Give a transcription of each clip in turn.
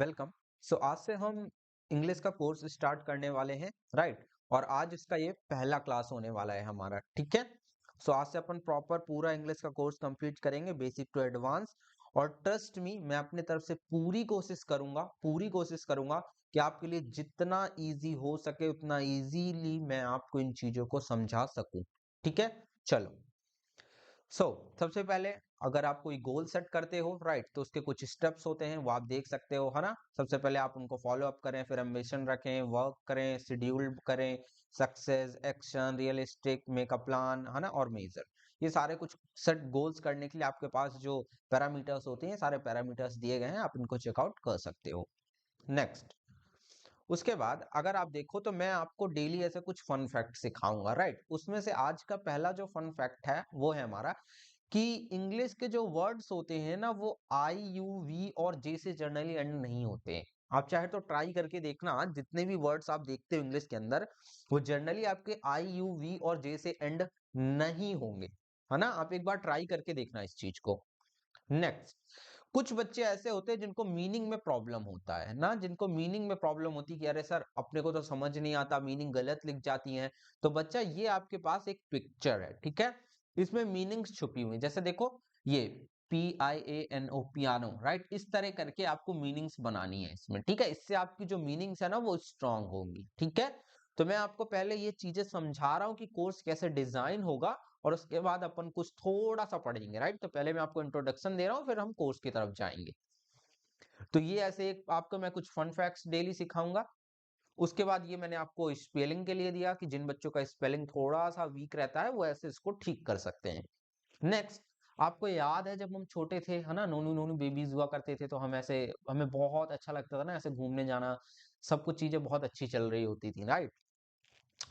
Welcome. आज से हम इंग्लिश का कोर्स स्टार्ट करने वाले हैं, राइट। और आज इसका ये पहला क्लास होने वाला है हमारा, ठीक है। आज से अपन प्रॉपर पूरा इंग्लिश का कोर्स कंप्लीट करेंगे, बेसिक टू एडवांस। और ट्रस्ट मी, मैं अपनी तरफ से पूरी कोशिश करूंगा कि आपके लिए जितना इजी हो सके उतना इजीली मैं आपको इन चीजों को समझा सकूं, ठीक है। चलो, सबसे पहले अगर आप कोई गोल सेट करते हो, राइट, तो उसके कुछ स्टेप्स होते हैं, वो आप देख सकते हो, है ना। सबसे पहले आप उनको फॉलो अप करें, फिर एम्बिशन रखें, वर्क करें, शेड्यूल करें, success, action, realistic, make a plan, है ना, और मेजर। ये सारे कुछ सेट गोल्स करने के लिए आपके पास जो पैरामीटर्स होते हैं, सारे पैरामीटर्स दिए गए हैं, आप इनको चेकआउट कर सकते हो। नेक्स्ट, उसके बाद अगर आप देखो तो मैं आपको डेली ऐसे कुछ फन फैक्ट सिखाऊंगा, राइट। उसमें से आज का पहला जो फन फैक्ट है वो है हमारा कि इंग्लिश के जो वर्ड्स होते हैं ना, वो आई यू वी और जे से जनरली एंड नहीं होते हैं। आप चाहे तो ट्राई करके देखना, जितने भी वर्ड्स आप देखते हो इंग्लिश के अंदर, वो जनरली आपके आई यू वी और जे से एंड नहीं होंगे, है ना। आप एक बार ट्राई करके देखना इस चीज को। नेक्स्ट, कुछ बच्चे ऐसे होते हैं जिनको मीनिंग में प्रॉब्लम होता है ना, जिनको मीनिंग में प्रॉब्लम होती है कि अरे सर अपने को तो समझ नहीं आता, मीनिंग गलत लिख जाती है। तो बच्चा, ये आपके पास एक पिक्चर है, ठीक है। इसमें मीनिंग्स छुपी हुई है, जैसे देखो ये PIANO, पियानो, राइट। इस तरह करके आपको मीनिंग्स बनानी है इसमें, ठीक है। इससे आपकी जो मीनिंग्स है ना वो स्ट्रांग होंगी, ठीक है। तो मैं आपको पहले ये चीजें समझा रहा हूँ कि कोर्स कैसे डिजाइन होगा, और उसके बाद अपन कुछ थोड़ा सा पढ़ेंगे, राइट। तो पहले मैं आपको इंट्रोडक्शन दे रहा हूँ, फिर हम कोर्स की तरफ जाएंगे। तो ये ऐसे एक आपको मैं कुछ फन फैक्ट्स डेली सिखाऊंगा। उसके बाद ये मैंने आपको स्पेलिंग के लिए दिया कि जिन बच्चों का स्पेलिंग थोड़ा सा वीक रहता है वो ऐसे इसको ठीक कर सकते हैं। नेक्स्ट, आपको याद है जब हम छोटे थे, है ना, नोनू नोनू बेबीज हुआ करते थे, तो हम ऐसे, हमें बहुत अच्छा लगता था ना ऐसे घूमने जाना, सब कुछ चीजें बहुत अच्छी चल रही होती थी, राइट।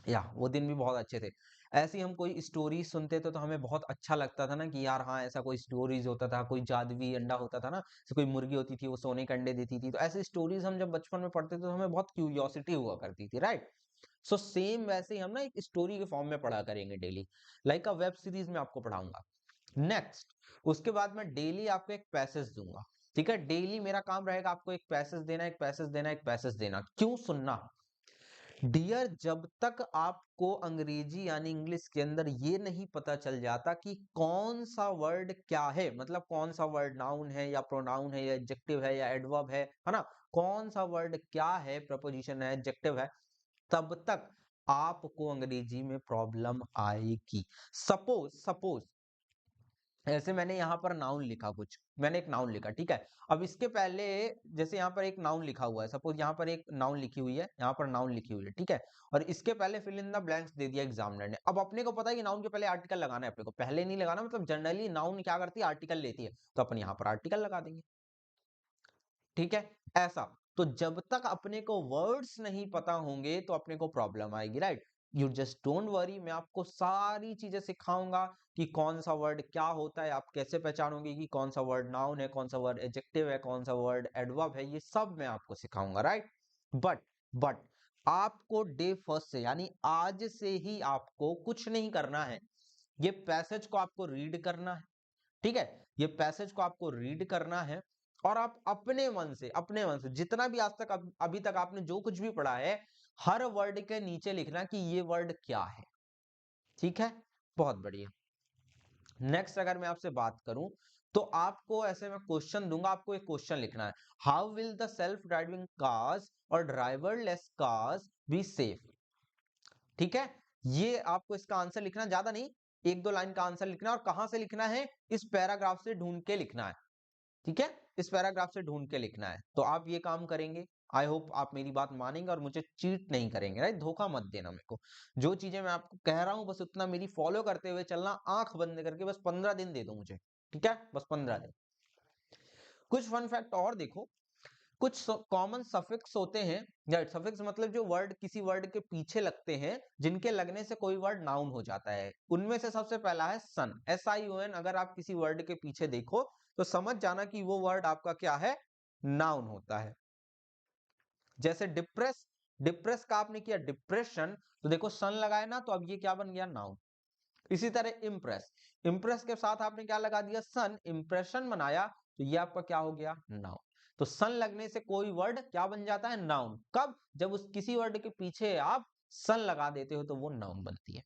या वो दिन भी बहुत अच्छे थे। ऐसे ही हम कोई स्टोरी सुनते थे तो हमें बहुत अच्छा लगता था ना कि यार हाँ, ऐसा कोई स्टोरीज होता था, कोई जादुई अंडा होता था ना, जैसे कोई मुर्गी होती थी वो सोने के अंडे देती थी। तो ऐसे स्टोरीज हम जब बचपन में पढ़ते थे तो हमें बहुत क्यूरियोसिटी हुआ करती थी, राइट। सेम वैसे ही हम ना एक स्टोरी के फॉर्म में पढ़ा करेंगे daily, like a web series में आपको पढ़ाऊंगा। नेक्स्ट, उसके बाद मैं डेली आपको एक पैसेज दूंगा, ठीक है। डेली मेरा काम रहेगा आपको एक पैसेज देना, एक पैसेज देना, एक पैसेज देना। क्यों सुनना डियर, जब तक आपको अंग्रेजी यानी इंग्लिश के अंदर ये नहीं पता चल जाता कि कौन सा वर्ड क्या है, मतलब कौन सा वर्ड नाउन है या प्रोनाउन है या एडजेक्टिव है या एडवर्ब है ना, कौन सा वर्ड क्या है, प्रपोजिशन है, एडजेक्टिव है, तब तक आपको अंग्रेजी में प्रॉब्लम आएगी। सपोज सपोज ऐसे मैंने यहाँ पर नाउन लिखा, कुछ मैंने एक नाउन लिखा, ठीक है। अब इसके पहले, जैसे यहाँ पर एक नाउन लिखा हुआ है, सपोज यहाँ पर एक नाउन लिखी हुई है, यहाँ पर नाउन लिखी हुई है, ठीक है। और इसके पहले फिल इन द ब्लैंक्स दे दिया एग्जामिनर ने। अब अपने को पता है कि नाउन के पहले आर्टिकल लगाना है, अपने को पहले नहीं लगाना, मतलब जनरली नाउन क्या करती है, आर्टिकल लेती है, तो अपन यहाँ पर आर्टिकल लगा देंगे, ठीक है। ऐसा, तो जब तक अपने को वर्ड्स नहीं पता होंगे तो अपने को प्रॉब्लम आएगी, right. You just don't worry, मैं आपको सारी चीजें सिखाऊंगा कि कौन सा वर्ड क्या होता है, आप कैसे पहचानोगे कि कौन सा वर्ड नाउन है, कौन सा वर्ड एडजेक्टिव है, कौन सा वर्ड एडवर्ब है, ये सब मैं आपको सिखाऊंगा, राइट। बट आपको डे फर्स्ट से यानी आज से ही आपको कुछ नहीं करना है, ये पैसेज को आपको रीड करना है, ठीक है। ये पैसेज को आपको रीड करना है, और आप अपने मन से जितना भी आज तक अभी तक आपने जो कुछ भी पढ़ा है, हर वर्ड के नीचे लिखना कि ये वर्ड क्या है, ठीक है। बहुत बढ़िया। नेक्स्ट, अगर मैं आपसे बात करूं तो आपको ऐसे मैं क्वेश्चन दूंगा, आपको एक क्वेश्चन लिखना है। How will the self driving cars और ड्राइवरलेस कार्स बी सेफ, ठीक है। ये आपको इसका आंसर लिखना, ज्यादा नहीं, एक दो लाइन का आंसर लिखना है, और कहां से लिखना है, इस पैराग्राफ से ढूंढ के लिखना है, ठीक है। इस पैराग्राफ से ढूंढ के लिखना है। तो आप ये काम करेंगे, आई होप आप मेरी बात मानेंगे और मुझे चीट नहीं करेंगे, राइट। धोखा मत देना मेरे को, जो चीजें मैं आपको कह रहा हूं बस उतना मेरी फॉलो करते हुए चलना, आंख बंद करके। बस 15 दिन दे दो मुझे, ठीक है, बस 15 दिन। कुछ फन फैक्ट और देखो, कुछ कॉमन सफिक्स होते हैं, राइट। सफिक्स मतलब जो वर्ड किसी वर्ड के पीछे लगते हैं, जिनके लगने से कोई वर्ड नाउन हो जाता है। उनमें से सबसे पहला है सन, SION। अगर आप किसी वर्ड के पीछे देखो तो समझ जाना कि वो वर्ड आपका क्या है, नाउन होता है। जैसे डिप्रेस, डिप्रेस का आपने किया डिप्रेशन, तो देखो सन लगाया ना, तो अब ये क्या बन गया, नाउन। इसी तरह इम्प्रेस, इम्प्रेस के साथ आपने क्या लगा दिया, सन, इंप्रेशन बनाया, तो ये आपका क्या हो गया, नाउन। तो सन लगने से कोई वर्ड क्या बन जाता है? नाउन। कब? जब उस किसी वर्ड के पीछे आप सन लगा देते हो तो वो नाउन बनती है।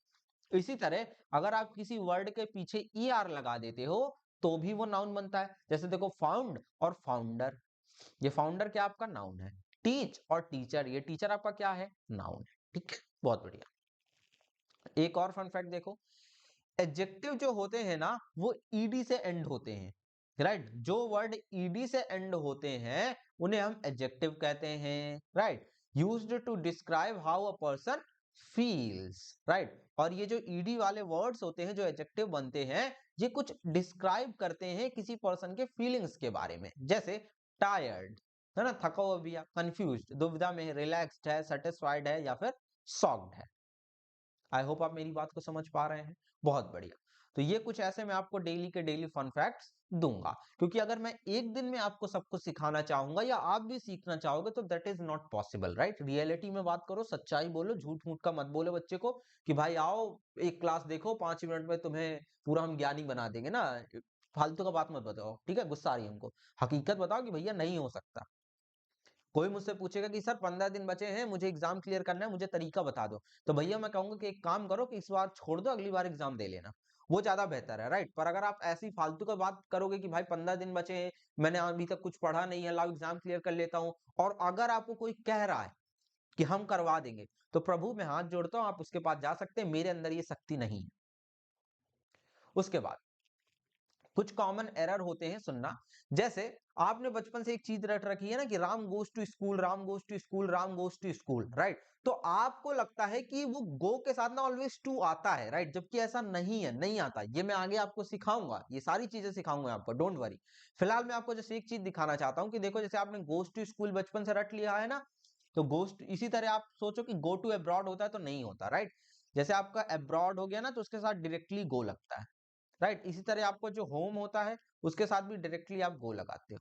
इसी तरह अगर आप किसी वर्ड के पीछे er लगा देते हो तो भी वो नाउन बनता है। जैसे देखो फाउंड और फाउंडर, ये फाउंडर क्या आपका नाउन है। टीच और टीचर, ये टीचर आपका क्या है? नाउन है। ठीक है, बहुत बढ़िया। एक और फन फैक्ट देखो, एडजेक्टिव जो होते हैं ना वो ईडी से एंड होते हैं, राइट। जो वर्ड ईडी से एंड होते हैं उन्हें हम एडजेक्टिव कहते हैं, right. Used to describe how a person feels, right. और ये जो ईडी वाले वर्ड्स होते हैं जो एडजेक्टिव बनते हैं, ये कुछ डिस्क्राइब करते हैं किसी पर्सन के फीलिंग्स के बारे में। जैसे टायर्ड है ना, थका हुआ भी है, कंफ्यूज्ड दुविधा में है, रिलैक्स्ड है, सेटिस्फाइड है, या फिर सॉक्ड है। आई होप आप मेरी बात को समझ पा रहे हैं। बहुत बढ़िया। तो ये कुछ ऐसे मैं आपको डेली के डेली फन फैक्ट्स दूंगा, क्योंकि अगर मैं एक दिन में आपको सब कुछ सिखाना चाहूंगा या आप भी सीखना चाहोगे तो that is not possible, right. Reality में बात करो, सच्चाई बोलो, झूठ मूठ का मत बोलो बच्चे को कि भाई आओ एक क्लास देखो 5 मिनट में तुम्हें पूरा हम ज्ञानी बना देंगे ना। फालतू का बात मत बताओ, ठीक है, गुस्सा आ रही है हमको। हकीकत बताओ कि भैया नहीं हो सकता। कोई मुझसे पूछेगा कि सर 15 दिन बचे हैं, मुझे एग्जाम क्लियर करना है, मुझे तरीका बता दो, तो भैया मैं कहूंगा कि एक काम करो कि इस बार छोड़ दो, अगली बार एग्जाम दे लेना, वो ज्यादा बेहतर है, राइट। पर अगर आप ऐसी फालतू का बात करोगे कि भाई 15 दिन बचे हैं, मैंने अभी तक कुछ पढ़ा नहीं है, लाओ एग्जाम क्लियर कर लेता हूँ, और अगर आपको कोई कह रहा है कि हम करवा देंगे, तो प्रभु मैं हाथ जोड़ता हूँ, आप उसके पास जा सकते हैं, मेरे अंदर ये शक्ति नहीं है। उसके बाद कुछ कॉमन एरर होते हैं, सुनना। जैसे आपने बचपन से एक चीज रट रखी है ना कि Ram goes to school, Ram goes to school, Ram goes to school, right. तो आपको लगता है कि वो गो के साथ ना ऑलवेज टू आता है, राइट, जबकि ऐसा नहीं है, नहीं आता। ये मैं आगे आपको सिखाऊंगा, ये सारी चीजें सिखाऊंगा आपको, डोंट वरी। फिलहाल मैं आपको जैसे एक चीज दिखाना चाहता हूँ कि देखो, जैसे आपने गोज टू स्कूल बचपन से रट लिया है ना, तो गोज इसी तरह आप सोचो कि गो टू अब्रॉड होता है, तो नहीं होता, राइट। जैसे आपका अब्रॉड हो गया ना, तो उसके साथ डायरेक्टली गो लगता है, राइट। इसी तरह आपको जो होम होता है उसके साथ भी डायरेक्टली आप गो लगाते हो,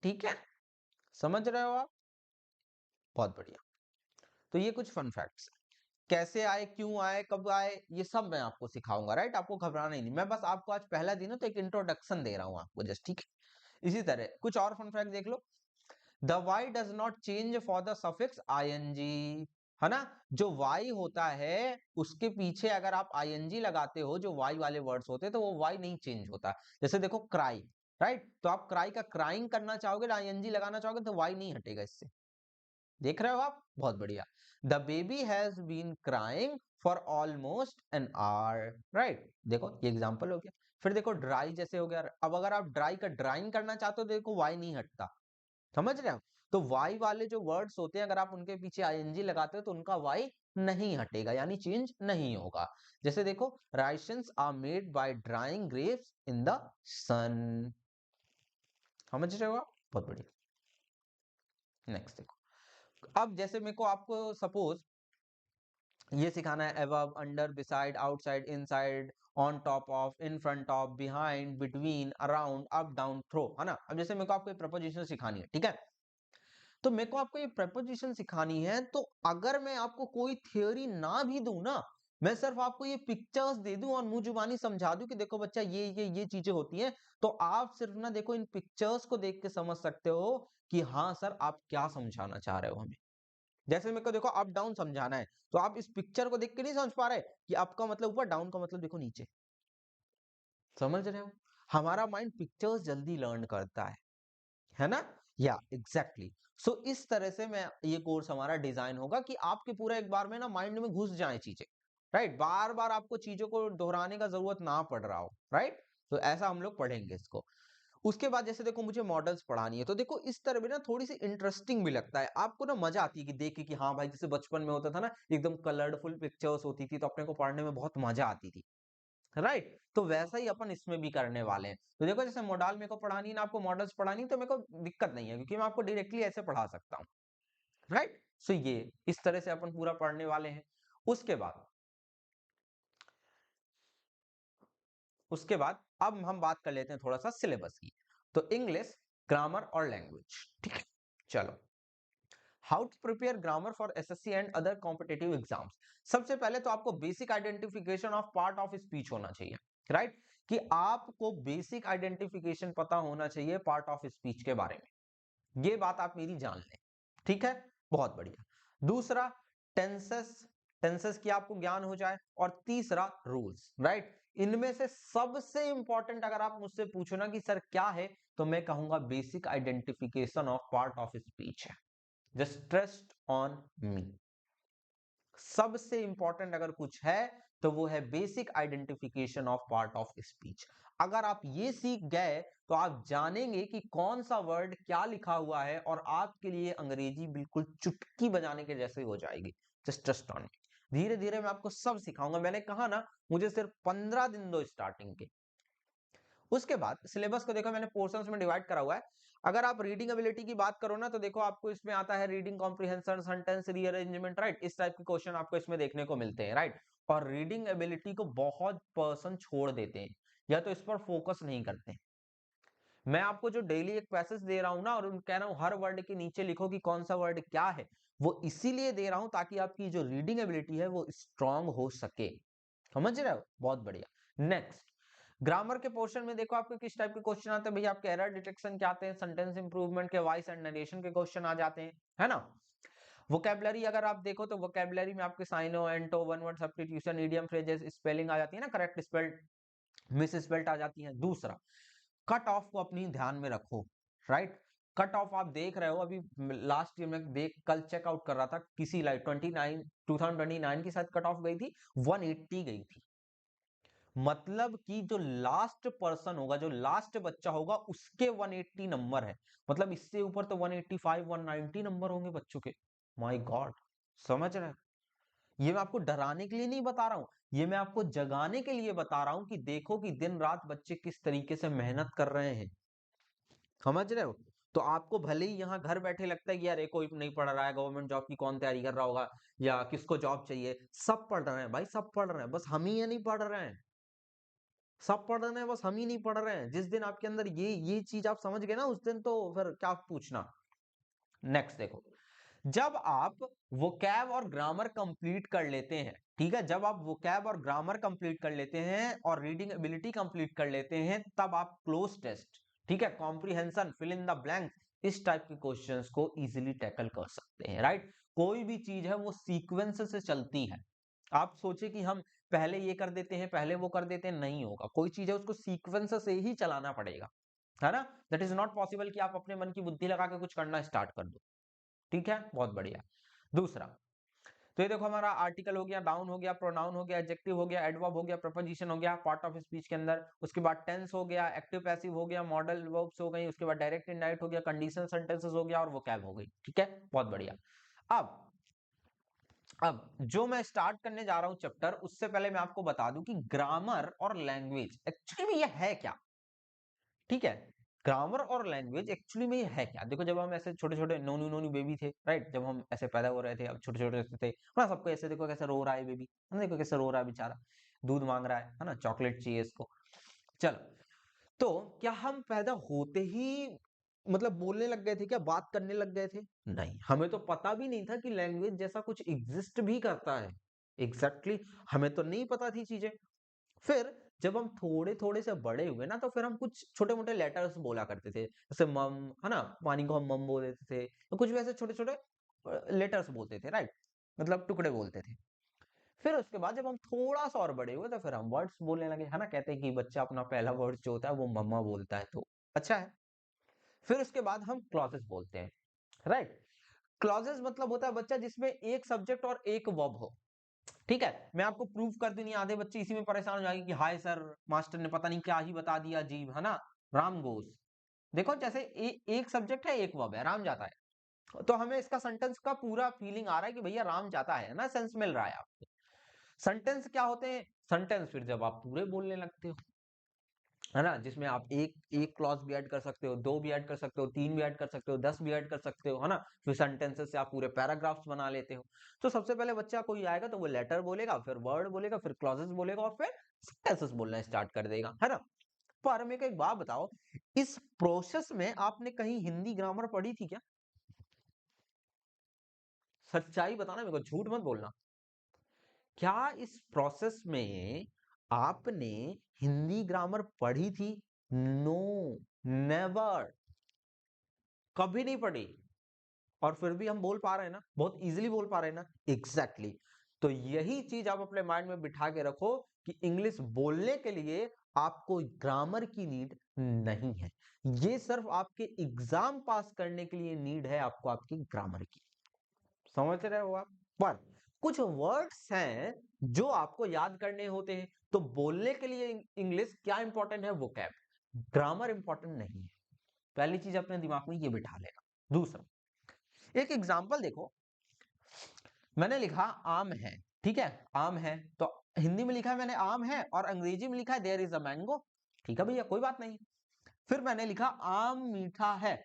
ठीक है, समझ रहे हो आप? बहुत बढ़िया। तो ये कुछ फन फैक्ट्स, कैसे आए, क्यों आए, कब आए, ये सब मैं आपको सिखाऊंगा, राइट। आपको घबराना ही नहीं, मैं बस आपको आज पहला दिन है तो एक इंट्रोडक्शन दे रहा हूं आपको जस्ट, ठीक है। इसी तरह कुछ और फन फैक्ट देख लो। The Y does not change for the suffix ING, है ना। जो वाई होता है उसके पीछे अगर आप आईएनजी लगाते हो, जो वाई वाले वर्ड्स होते हैं, तो वो वाई नहीं चेंज होता। जैसे देखो क्राई, राइट, तो आप क्राई का क्राइंग करना चाहोगे, आईएनजी लगाना चाहोगे, तो वाई नहीं हटेगा इससे। देख रहे हो आप? बहुत बढ़िया। The baby has been crying for almost an hour, right. देखो ये एग्जांपल हो गया। फिर देखो ड्राई जैसे हो गया, अब अगर आप ड्राई का ड्राइंग करना चाहते हो, देखो वाई नहीं हटता, समझ रहे हो? तो वाई वाले जो वर्ड्स होते हैं, अगर आप उनके पीछे आईएनजी लगाते हो तो उनका वाई नहीं हटेगा, यानी चेंज नहीं होगा। जैसे देखो raisins are made by drying grapes in the sun, समझ रहे हो आप? बहुत बढ़िया। नेक्स्ट देखो, अब जैसे मेरे को आपको सपोज ये सिखाना है, above, under, beside, outside, inside, on top of, in front of, behind, between, around, up, down, through, है ना। अब जैसे मेरे को आपको प्रपोजिशन सिखानी है, ठीक है, तो मेरे को आपको ये प्रपोजिशन सिखानी है, तो अगर मैं आपको कोई थ्योरी ना भी दूं ना, मैं सिर्फ आपको ये पिक्चर्स दे दूं और मुंह जुबानी समझा दूं कि देखो बच्चा ये चीजें होती हैं, तो आप सिर्फ ना देखो इन पिक्चर्स को देख के समझ सकते हो कि हाँ सर आप क्या समझाना चाह रहे हो हमें। जैसे मेरे को देखो अप डाउन समझाना है, तो आप इस पिक्चर को देख के नहीं समझ पा रहे कि अप का मतलब ऊपर, डाउन का मतलब देखो नीचे, समझ रहे हो? हमारा माइंड पिक्चर्स जल्दी लर्न करता है ना। या एग्जैक्टली। सो इस तरह से मैं ये कोर्स हमारा डिजाइन होगा कि आपके पूरा एक बार में ना माइंड में घुस जाए चीजें, राइट। बार बार आपको चीजों को दोहराने का जरूरत ना पड़ रहा हो, राइट। तो ऐसा हम लोग पढ़ेंगे इसको। उसके बाद जैसे देखो मुझे मॉडल्स पढ़ानी है, तो देखो इस तरह भी ना थोड़ी सी इंटरेस्टिंग भी लगता है आपको, ना मजा आती है कि देख के कि हाँ भाई, जैसे बचपन में होता था ना एकदम कलरफुल पिक्चर्स होती थी, तो अपने को पढ़ने में बहुत मजा आती थी, राइट। तो वैसा ही अपन इसमें भी करने वाले हैं। तो देखो जैसे मॉडल मेरे को पढ़ानी है ना, आपको मॉडल्स पढ़ानी है, तो मेरे को दिक्कत नहीं है क्योंकि मैं आपको डायरेक्टली ऐसे पढ़ा सकता हूँ, राइट। सो ये इस तरह से अपन पूरा पढ़ने वाले हैं। उसके बाद उसके बाद अब हम बात कर लेते हैं थोड़ा सा सिलेबस की। तो इंग्लिश, ग्रामर और लैंग्वेज, ठीक है। चलो, how to prepare grammar for SSC and other competitive exams. सबसे पहले तो आपको basic identification of part of speech होना चाहिए, राइट, कि आपको बेसिक आइडेंटिफिकेशन पता होना चाहिए पार्ट ऑफ स्पीच के बारे में। ये बात आप मेरी जान लें, ठीक है, बहुत बढ़िया। दूसरा, टेंसेस, टेंसेस की आपको ज्ञान हो जाए। और तीसरा, रूल्स, राइट। इनमें से सबसे इंपॉर्टेंट अगर आप मुझसे पूछो ना कि सर क्या है, तो मैं कहूंगा basic identification of part of speech है। Just trust on me. सबसे इंपॉर्टेंट अगर कुछ है तो वो है basic identification of part of speech. अगर आप ये सीख गए तो आप जानेंगे कि कौन सा वर्ड क्या लिखा हुआ है, और आपके लिए अंग्रेजी बिल्कुल चुटकी बजाने के जैसे हो जाएगी। जस्ट ट्रस्ट ऑन मी। धीरे धीरे मैं आपको सब सिखाऊंगा। मैंने कहा ना, मुझे सिर्फ 15 दिन दो स्टार्टिंग के। उसके बाद सिलेबस को देखो, मैंने पोर्शंस में डिवाइड करा हुआ है। अगर आप रीडिंग एबिलिटी की बात करो ना, तो देखो आपको इसमें आता है reading comprehension, sentence rearrangement, right. इस टाइप के क्वेश्चन आपको इसमें देखने को मिलते हैं, राइट। और रीडिंग एबिलिटी को बहुत पर्सन छोड़ देते हैं, या तो इस पर फोकस नहीं करते। मैं आपको जो डेली एक पैसेज दे रहा हूं ना, और कह रहा हूं हर वर्ड के नीचे लिखो कि कौन सा वर्ड क्या है, वो इसीलिए दे रहा हूं ताकि आपकी जो रीडिंग एबिलिटी है वो स्ट्रांग हो सके। समझ रहे हो, बहुत बढ़िया। नेक्स्ट, ग्रामर के पोर्शन में देखो आपके किस टाइप के क्वेश्चन आते हैं भैया। आपके एरर डिटेक्शन के आते हैं, सेंटेंस इंप्रूवमेंट के, वॉइस एंड नरेशन के क्वेश्चन आ जाते हैं, है ना। वोकैबुलरी अगर आप देखो तो वोकैबुलरी में आपके syno, anto, one word substitution, idiom, phrases, spelling आ जाती है ना, करेक्ट स्पेल्ड, मिस स्पेल्ड आ जाती है। दूसरा, कट ऑफ को अपनी ध्यान में रखो, राइट। कट ऑफ आप देख रहे हो, अभी लास्ट ईयर में देख कल चेकआउट कर रहा था, किसी लाइक 2029 की शायद कट ऑफ गई थी, 180 गई थी। मतलब कि जो लास्ट पर्सन होगा, जो लास्ट बच्चा होगा, उसके 180 नंबर है। मतलब इससे ऊपर तो 185 190 नंबर होंगे बच्चों के। माय गॉड, समझ रहे हैं। ये मैं आपको डराने के लिए नहीं बता रहा हूं, ये मैं आपको जगाने के लिए बता रहा हूं कि देखो कि दिन रात बच्चे किस तरीके से मेहनत कर रहे हैं। समझ रहे हो। तो आपको भले ही यहाँ घर बैठे लगता है कि यार ये कोई नहीं पढ़ रहा है, गवर्नमेंट जॉब की कौन तैयारी कर रहा होगा, या किसको जॉब चाहिए। सब पढ़ रहे हैं भाई, सब पढ़ रहे हैं, बस हम ही ये नहीं पढ़ रहे हैं। सब पढ़ रहे हैं, बस हम ही नहीं पढ़ रहे हैं। जिस दिन आपके अंदर ये चीज आप समझ गए ना, उस दिन तो फिर क्या पूछना। नेक्स्ट देखो, जब आप वोकैब और ग्रामर कंप्लीट कर लेते हैं, ठीक है, जब आप वोकैब और ग्रामर कंप्लीट कर लेते हैं और रीडिंग एबिलिटी कंप्लीट कर लेते हैं, तब आप क्लोज टेस्ट, ठीक है, comprehension, fill in the blank, इस टाइप के क्वेश्चंस को इजीली टैकल कर सकते हैं, राइट। कोई भी चीज है वो सीक्वेंस से चलती है। आप सोचे कि हम पहले ये कर देते हैं, पहले वो कर देते हैं, नहीं होगा। कोई चीज है उसको सीक्वेंस से ही चलाना पड़ेगा, है ना। दैट इज नॉट पॉसिबल कि आप अपने मन की बुद्धि लगा के कुछ करना स्टार्ट कर दो। ठीक है, बहुत बढ़िया। दूसरा, तो ये देखो हमारा आर्टिकल हो गया, नाउन हो गया, प्रोनाउन हो गया, एडजेक्टिव हो गया, एडवर्ब हो गया, प्रपोजिशन हो गया पार्ट ऑफ स्पीच के अंदर। उसके बाद टेंस हो गया, एक्टिव पैसिव हो गया, मॉडल वर्ब्स हो गई, उसके बाद डायरेक्ट इनडायरेक्ट हो गया, कंडीशनल सेंटेंसेस हो गया, और वोकैब हो गई। ठीक है, बहुत बढ़िया। अब जो मैं स्टार्ट करने जा रहा हूं चैप्टर, उससे पहले मैं आपको बता दूं कि ग्रामर और लैंग्वेज एक्चुअली में ये है क्या। ठीक है, ग्रामर और लैंग्वेज एक्चुअली में ये है क्या। देखो, जब हम ऐसे छोटे छोटे नोनू नोनू बेबी थे, राइट, जब हम ऐसे पैदा हो रहे थे, अब छोटे छोटे थे ना, सबको ऐसे देखो कैसे रो रहा है बेबी, है ना, देखो कैसे रो रहा है बेचारा, दूध मांग रहा है ना, चॉकलेट चाहिए इसको। चलो, तो क्या हम पैदा होते ही मतलब बोलने लग गए थे क्या, बात करने लग गए थे? नहीं, हमें तो पता भी नहीं था कि लैंग्वेज जैसा कुछ एग्जिस्ट भी करता है। एग्जैक्टली exactly, हमें तो नहीं पता थी चीजें। फिर जब हम थोड़े थोड़े से बड़े हुए ना, तो फिर हम कुछ छोटे मोटे लेटर्स बोला करते थे, जैसे मम, है ना, पानी को हम मम बोल देते थे, तो कुछ वैसे छोटे छोटे लेटर्स बोलते थे, राइट, मतलब टुकड़े बोलते थे। फिर उसके बाद जब हम थोड़ा सा और बड़े हुए तो फिर हम वर्ड्स बोलने लगे, है ना। कहते हैं कि बच्चा अपना पहला वर्ड जो होता है वो मम्मा बोलता है, तो अच्छा है। फिर उसके बाद हम क्लॉजेस बोलते हैं, राइट। क्लॉजेस मतलब होता है बच्चा जिसमें एक सब्जेक्ट और एक वर्ब हो। ठीक है, मैं आपको प्रूफ कर दूं, नहीं आधे बच्चे इसी में परेशान हो जाएंगे कि हाय सर, मास्टर ने पता नहीं क्या ही बता दिया अजीब, है ना, राम गोस। देखो, जैसे एक सब्जेक्ट है, एक वर्ब है, राम जाता है, तो हमें इसका सेंटेंस का पूरा फीलिंग आ रहा है कि भैया राम जाता है ना, सेंस मिल रहा है आपको। सेंटेंस क्या होते हैं? सेंटेंस फिर जब आप पूरे बोलने लगते हो, है ना, जिसमें आप एक एक क्लॉज भी ऐड कर सकते हो, दो भी ऐड कर सकते हो, तीन भी ऐड कर सकते हो, 10 भी ऐड कर सकते हो, है ना। फिर सेंटेंसेस से आप पूरे पैराग्राफ्स बना लेते हो। तो सबसे पहले बच्चा कोई आएगा तो वो लेटर बोलेगा, फिर वर्ड बोलेगा, फिर क्लॉजेस बोलेगा, और फिर सेंटेंसेस बोलना स्टार्ट कर देगा, है ना। पर मेरे को एक बात बताओ, इस प्रोसेस में आपने कहीं हिंदी ग्रामर पढ़ी थी क्या? सच्चाई बताना मेरे को, झूठ मत बोलना। क्या इस प्रोसेस में आपने हिंदी ग्रामर पढ़ी थी? No, never. कभी नहीं पढ़ी, और फिर भी हम बोल पा रहे हैं ना, बहुत इजीली बोल पा रहे हैं ना। एग्जैक्टली तो यही चीज आप अपने माइंड में बिठा के रखो कि इंग्लिश बोलने के लिए आपको ग्रामर की नीड नहीं है, ये सिर्फ आपके एग्जाम पास करने के लिए नीड है आपको आपकी ग्रामर की। समझ रहे हो आप? पर कुछ वर्ड्स हैं जो आपको याद करने होते हैं, तो बोलने के लिए इंग्लिश क्या इंपॉर्टेंट है, वोकैब, ग्रामर इंपॉर्टेंट नहीं है। पहली चीज अपने दिमाग में ये बिठा लेना। दूसरा, एक एग्जांपल देखो, मैंने लिखा आम है, ठीक है, आम है, तो हिंदी में लिखा है मैंने आम है, और अंग्रेजी में लिखा है देयर इज अ मैंगो। ठीक है भैया, कोई बात नहीं। फिर मैंने लिखा आम मीठा है,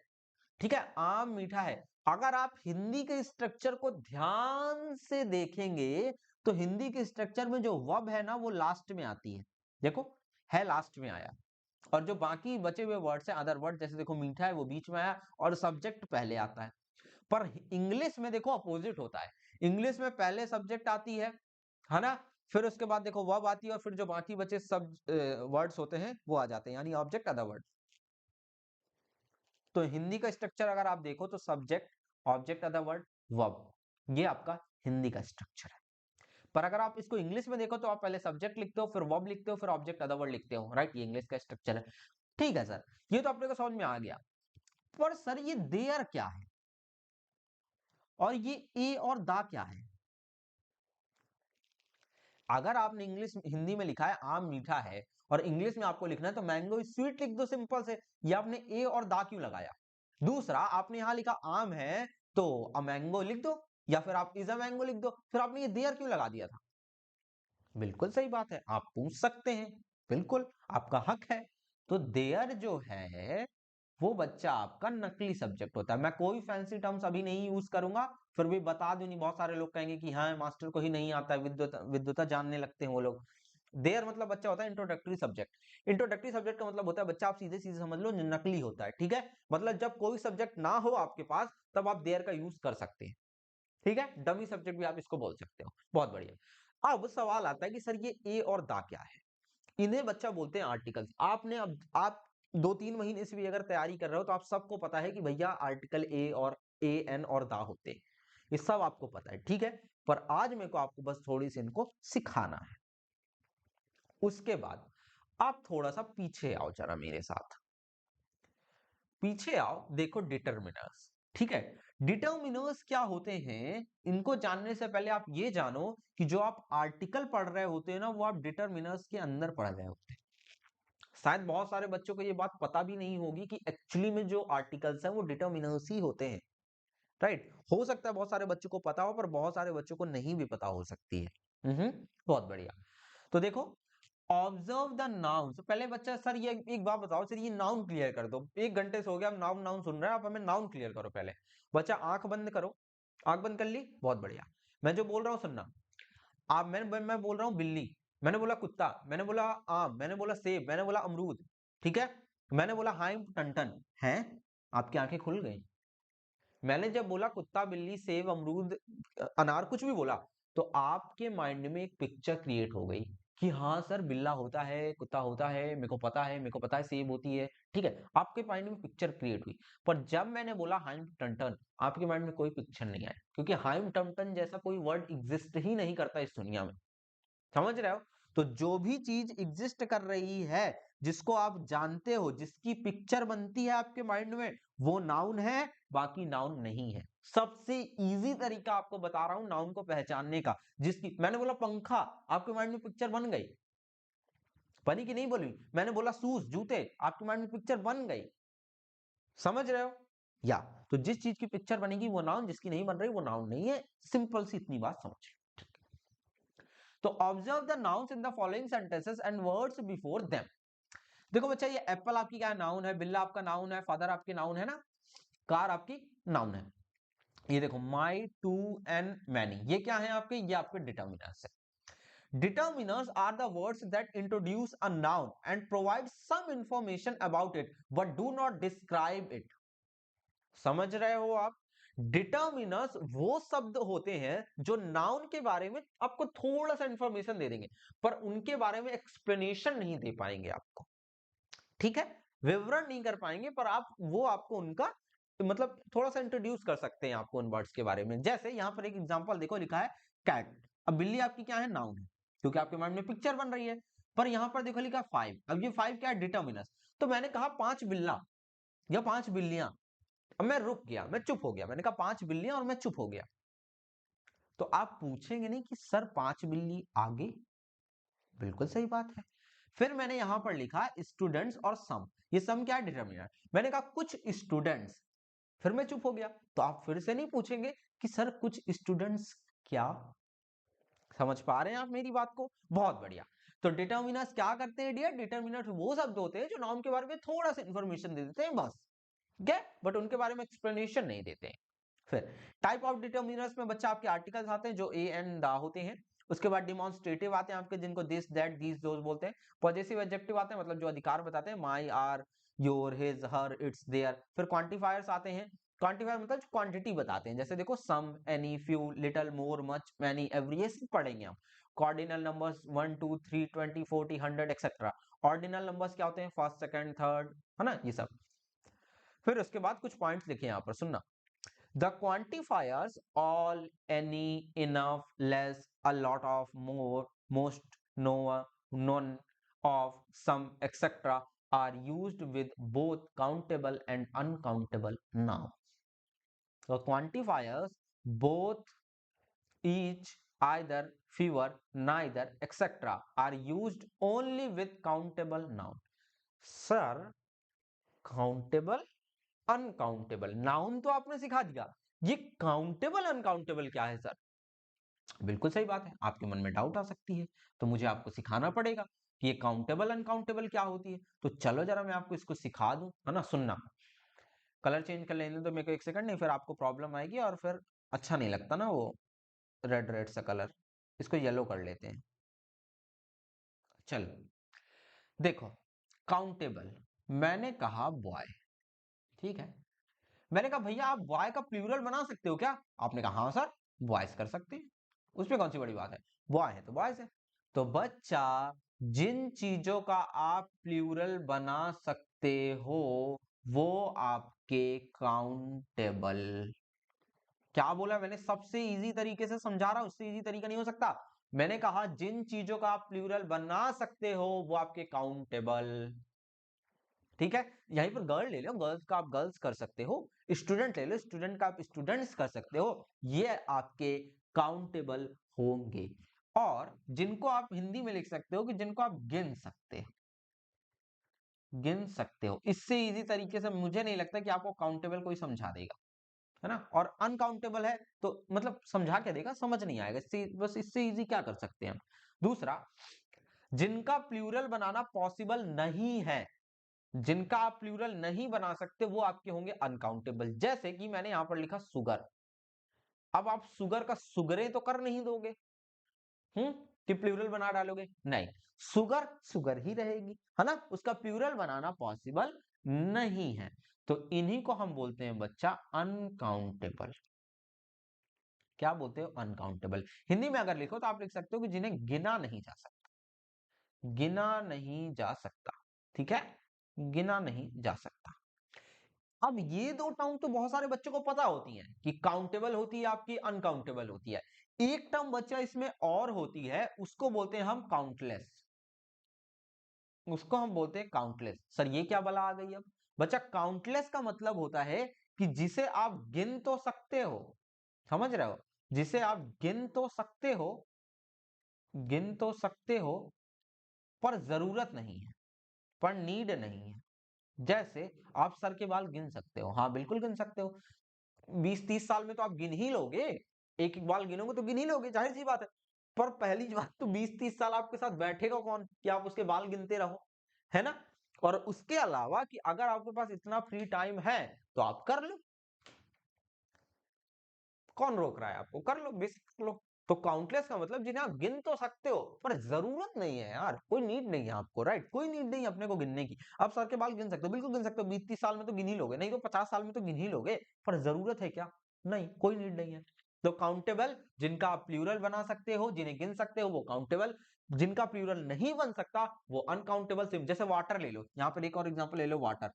ठीक है, आम मीठा है। अगर आप हिंदी के स्ट्रक्चर को ध्यान से देखेंगे तो हिंदी के स्ट्रक्चर में जो वर्ब है ना वो लास्ट में आती है। देखो, है लास्ट में आया, और जो बाकी बचे हुए वर्ड्स हैं, अदर वर्ड, जैसे देखो मीठा है वो बीच में आया, और सब्जेक्ट पहले आता है। पर इंग्लिश में देखो अपोजिट होता है, इंग्लिश में पहले सब्जेक्ट आती है ना, फिर उसके बाद देखो वर्ब आती है, और फिर जो बाकी बचे सब वर्ड्स होते हैं वो आ जाते हैं, यानी ऑब्जेक्ट अदर वर्ड। तो हिंदी का स्ट्रक्चर अगर आप देखो तो subject, object other word, verb, ये आपका हिंदी का स्ट्रक्चर है। पर अगर आप इसको इंग्लिश में देखो तो आप पहले सब्जेक्ट लिखते हो, फिर वर्ब लिखते हो, फिर ऑब्जेक्ट अदर वर्ड लिखते हो, राइट, ये इंग्लिश का स्ट्रक्चर है। ठीक है सर, ये तो अपने को समझ में आ गया। पर सर ये देयर क्या है, और ये ए और दा क्या है? अगर आपने इंग्लिश हिंदी में लिखा है आम मीठा है, और इंग्लिश में आपको लिखना है तो मैंगो इज स्वीट लिख दो, सिंपल से। ये आपने ए और दा क्यों लगाया? दूसरा, आपने यहां लिखा आम है तो अ मैंगो लिख दो, या फिर आप इज अ मैंगो लिख दो, फिर आपने ये देयर क्यों लगा दिया था? बिल्कुल सही बात है, आप पूछ सकते हैं, बिल्कुल आपका हक है। तो देयर जो है वो बच्चा आपका नकली सब्जेक्ट होता है। मैं कोई फैंसी टर्म्स अभी नहीं यूज करूंगा, फिर भी बता दूं, नहीं बहुत सारे लोग कहेंगे कि हाँ मास्टर को ही नहीं आता है, विद्वता विद्वता जानने लगते हैं वो लोग। देयर मतलब बच्चा होता है इंट्रोडक्टरी सब्जेक्ट। इंट्रोडक्टरी सब्जेक्ट का मतलब होता है बच्चा, आप सीधे सीधे समझ लो, नकली होता है, ठीक है। मतलब जब कोई सब्जेक्ट ना हो आपके पास तब आप देयर का यूज कर सकते हैं, ठीक है, डमी सब्जेक्ट भी आप इसको बोल सकते हो। बहुत बढ़िया। अब सवाल आता है कि सर ये ए और दा क्या है? इन्हें बच्चा बोलते हैं आर्टिकल्स। आपने अब आप 2-3 महीने से भी अगर तैयारी कर रहे हो तो आप सबको पता है कि भैया आर्टिकल ए और ए एन और दा होते हैं, ये सब आपको पता है, ठीक है। पर आज मेरे को आपको बस थोड़ी सी इनको सिखाना है। उसके बाद आप थोड़ा सा पीछे आओ जरा मेरे साथ, पीछे आओ, देखो डिटर्मिनर्स, ठीक है। डिटर्मिनर्स क्या होते हैं, इनको जानने से पहले आप ये जानो कि जो आप आर्टिकल पढ़ रहे होते हैं ना वो आप डिटर्मिनर्स के अंदर पढ़ रहे होते हैं। शायद बहुत सारे बच्चों को ये बात पता भी नहीं होगी कि एक्चुअली में जो आर्टिकल्स हैं वो डिटर्मिनर्स ही होते हैं, राइट। हो सकता है बहुत सारे बच्चों को पता हो, पर बहुत सारे बच्चों को नहीं भी पता हो सकती है। बहुत बढ़िया। तो देखो, ऑब्जर्व द नाउन। पहले बच्चा, सर ये एक बात बताओ, सर ये नाउन क्लियर कर दो, 1 घंटे से हो गया हम नाउन नाउन सुन रहे हैं, आप हमें नाउन क्लियर करो पहले। बच्चा आंख बंद करो, आंख बंद कर ली, बहुत बढ़िया। मैं जो बोल रहा हूँ सुनना। आप मैं बोल रहा हूँ बिल्ली, मैंने बोला कुत्ता, मैंने बोला आम, मैंने बोला सेब, मैंने बोला अमरूद, ठीक है। मैंने बोला हाइम टन है, आपकी आंखें खुल गई। मैंने जब बोला कुत्ता बिल्ली सेब अमरूद अनार, कुछ भी बोला, तो आपके माइंड में एक पिक्चर क्रिएट हो गई कि हाँ सर बिल्ला होता है, कुत्ता होता है, मेरे को पता है, मेरे को पता है सेब होती है, ठीक है, आपके माइंड में पिक्चर क्रिएट हुई। पर जब मैंने बोला हाइम टन, आपके माइंड में कोई पिक्चर नहीं आया, क्योंकि हाइम टन जैसा कोई वर्ड एग्जिस्ट ही नहीं करता इस दुनिया में। समझ रहे हो? तो जो भी चीज एग्जिस्ट कर रही है, जिसको आप जानते हो, जिसकी पिक्चर बनती है आपके माइंड में, वो नाउन है, बाकी नाउन नहीं है। सबसे इजी तरीका आपको बता रहा हूं नाउन को पहचानने का। जिसकी, मैंने बोला पंखा, आपके माइंड में पिक्चर बन गई, बनी कि नहीं बोली? मैंने बोला शूज जूते, आपके माइंड में पिक्चर बन गई। समझ रहे हो? या तो जिस चीज की पिक्चर बनेगी वो नाउन, जिसकी नहीं बन रही वो नाउन नहीं है। सिंपल सी इतनी बात समझ लो। तो observe the nouns in the following sentences and words before them. देखो बच्चा, ये एप्पल आपकी क्या नाउन है, बिल्ला आपका नाउन है, फादर आपकी नाउन है ना, कार आपकी नाउन है। ये देखो माई, टू एंड मैनी, ये क्या है आपके? ये आपके डिटर्मिनर्स है। Determiners are the words that introduce a noun and provide some information about it but do not describe it. समझ रहे हो आप? डिटर्मिनर्स वो शब्द होते हैं जो नाउन के बारे में आपको थोड़ा सा इंफॉर्मेशन दे देंगे, पर उनके बारे में एक्सप्लेनेशन नहीं दे पाएंगे आपको, ठीक है, विवरण नहीं कर पाएंगे, पर आप वो आपको उनका मतलब थोड़ा सा इंट्रोड्यूस कर सकते हैं आपको उन वर्ड्स के बारे में। जैसे यहाँ पर एक एग्जांपल देखो, लिखा है कैट। अब बिल्ली आपकी क्या है, नाउन है, क्योंकि आपके माइंड में पिक्चर बन रही है। पर यहाँ पर देखो लिखा 5। अब ये 5 क्या है, डिटर्मिनस। तो मैंने कहा 5 बिल्ला या 5 बिल्लियां। अब मैं रुक गया, मैं चुप हो गया, मैंने कहा 5 बिल्लियां और मैं चुप हो गया। तो आप पूछेंगे नहीं कि सर 5 बिल्ली आगे? बिल्कुल सही बात है। फिर मैंने यहां पर लिखा स्टूडेंट्स और सम। ये सम क्या है, डिटर्मिनर। मैंने कहा कुछ स्टूडेंट्स, फिर मैं चुप हो गया। तो आप फिर से नहीं पूछेंगे कि सर कुछ स्टूडेंट्स क्या? समझ पा रहे हैं आप मेरी बात को? बहुत बढ़िया। तो डिटर्मिनर्स क्या करते हैं डियर? डिटर्मिनर्स वो शब्द होते हैं जो नाउन के बारे में थोड़ा सा इंफॉर्मेशन दे देते हैं बस, ठीक है, बट उनके बारे में एक्सप्लेनेशन नहीं देते हैं। फिर टाइप ऑफ डिटर्मिनर्स में बच्चा आपके आर्टिकल्स आते हैं जो ए एंड द होते हैं। उसके बाद डिमॉन्स्ट्रेटिव आते हैं आपके, जिनको दिस दैट दीस दोस बोलते हैं। पॉजेसिव एडजेक्टिव आते हैं, मतलब जो अधिकार बताते हैं, my our your his her its their. फिर क्वांटिफायर्स आते हैं। क्वांटिफायर मतलब जो क्वांटिटी बताते हैं, जैसे देखो सम, एनी, फ्यू, लिटिल, मोर, मच, मैनी, एवरी, ये सब पढ़ेंगे हम। Cardinal numbers 1 2 3 20 40 100 etcetera. Ordinal numbers क्या होते हैं, फर्स्ट सेकंड थर्ड, है ना, ये सब। फिर उसके बाद कुछ पॉइंट्स लिखे यहाँ पर, सुनना। The quantifiers all, any, enough, less, a lot of, more, most, no, none of, some, etc. are used with both countable and uncountable nouns. The quantifiers both, each, either, fewer, neither, etc. are used only with countable noun. Sir, countable uncountable noun तो आपने सिखा दिया, ये countable uncountable क्या है sir? बिल्कुल सही बात है, आपके मन में डाउट आ सकती है, तो मुझे आपको सिखाना पड़ेगा कि ये काउंटेबल अनकाउंटेबल क्या होती है। तो चलो जरा मैं आपको इसको सिखा दूं, है ना। सुनना, कलर चेंज कर लेने दो मेरे को एक सेकंड, नहीं फिर आपको प्रॉब्लम आएगी और फिर अच्छा नहीं लगता ना वो रेड रेड सा कलर। इसको येलो कर लेते हैं। चलो देखो, काउंटेबल, मैंने कहा बॉय, ठीक है। मैंने कहा भैया आप बॉय का प्लूरल बना सकते हो क्या? आपने कहा हाँ सर, बॉयज कर सकते हैं, उसमें कौन सी बड़ी बात है, बॉय है तो बॉयज है। तो बच्चा, जिन चीजों का आप प्लूरल बना सकते हो वो आपके काउंटेबल। क्या बोला मैंने? सबसे इजी तरीके से समझा रहा हूं, उससे इजी तरीका नहीं हो सकता। मैंने कहा जिन चीजों का आप प्लूरल बना सकते हो वो आपके काउंटेबल, ठीक है। यहीं पर गर्ल ले लो, गर्ल्स का आप गर्ल्स कर सकते हो। स्टूडेंट ले लो, स्टूडेंट का आप स्टूडेंट्स कर सकते हो। ये आपके काउंटेबल होंगे। और जिनको आप हिंदी में लिख सकते हो कि जिनको आप गिन सकते हो, गिन सकते हो। इससे इजी तरीके से मुझे नहीं लगता कि आपको काउंटेबल कोई समझा देगा, है ना। और अनकाउंटेबल है तो मतलब समझा के देगा, समझ नहीं आएगा। इससे बस, इससे इजी क्या कर सकते हैं हम। दूसरा, जिनका प्लूरल बनाना पॉसिबल नहीं है, जिनका आप प्लूरल नहीं बना सकते वो आपके होंगे अनकाउंटेबल। जैसे कि मैंने यहां पर लिखा सुगर। अब आप सुगर का सुगरे तो कर नहीं दोगे, कि प्लूरल बना डालोगे, नहीं, सुगर सुगर ही रहेगी, है ना। उसका प्लूरल बनाना पॉसिबल नहीं है। तो इन्हीं को हम बोलते हैं बच्चा अनकाउंटेबल। क्या बोलते हो? अनकाउंटेबल। हिंदी में अगर लिखो तो आप लिख सकते हो कि जिन्हें गिना नहीं जा सकता, गिना नहीं जा सकता, ठीक है, गिना नहीं जा सकता। अब ये दो टर्म तो बहुत सारे बच्चों को पता होती हैं कि काउंटेबल होती है आपकी, अनकाउंटेबल होती है। एक टर्म बच्चा इसमें और होती है, उसको बोलते हैं हम काउंटलेस, उसको हम बोलते हैं काउंटलेस। सर ये क्या बला आ गई? अब बच्चा, काउंटलेस का मतलब होता है कि जिसे आप गिन तो सकते हो, समझ रहे हो, जिसे आप गिन तो सकते हो, गिन तो सकते हो, पर जरूरत नहीं है, पर नीड नहीं है। जैसे आप सर के बाल गिन सकते हो, हाँ बिल्कुल गिन सकते हो। 20-30 साल में तो आप गिन ही लोगे, एक एक बाल गिनोगे तो गिन ही लोगे, जाहिर सी बात है। पर पहली बात तो 20-30 साल आपके साथ बैठेगा कौन कि आप उसके बाल गिनते रहो, है ना। और उसके अलावा कि अगर आपके पास इतना फ्री टाइम है तो आप कर लो, कौन रोक रहा है आपको, कर लो, बेसिक कर लो। तो काउंटलेस का मतलब जिन्हें आप गिन तो सकते हो पर जरूरत नहीं है यार, कोई नीड नहीं है आपको, राइट, कोई नीड नहीं है अपने को गिनने की। आप सर के बाल गिन सकते हो, बिल्कुल गिन सकते हो, 20-30 साल में तो गिन ही लोगे, नहीं तो 50 साल में तो गिन ही लोगे, पर जरूरत है क्या? नहीं, कोई नीड नहीं है। तो काउंटेबल, जिनका आप प्लूरल बना सकते हो, जिन्हें गिन सकते हो वो काउंटेबल, जिनका प्लूरल नहीं बन सकता वो अनकाउंटेबल। जैसे वाटर ले लो, यहाँ पर एक और एग्जाम्पल ले लो, वाटर।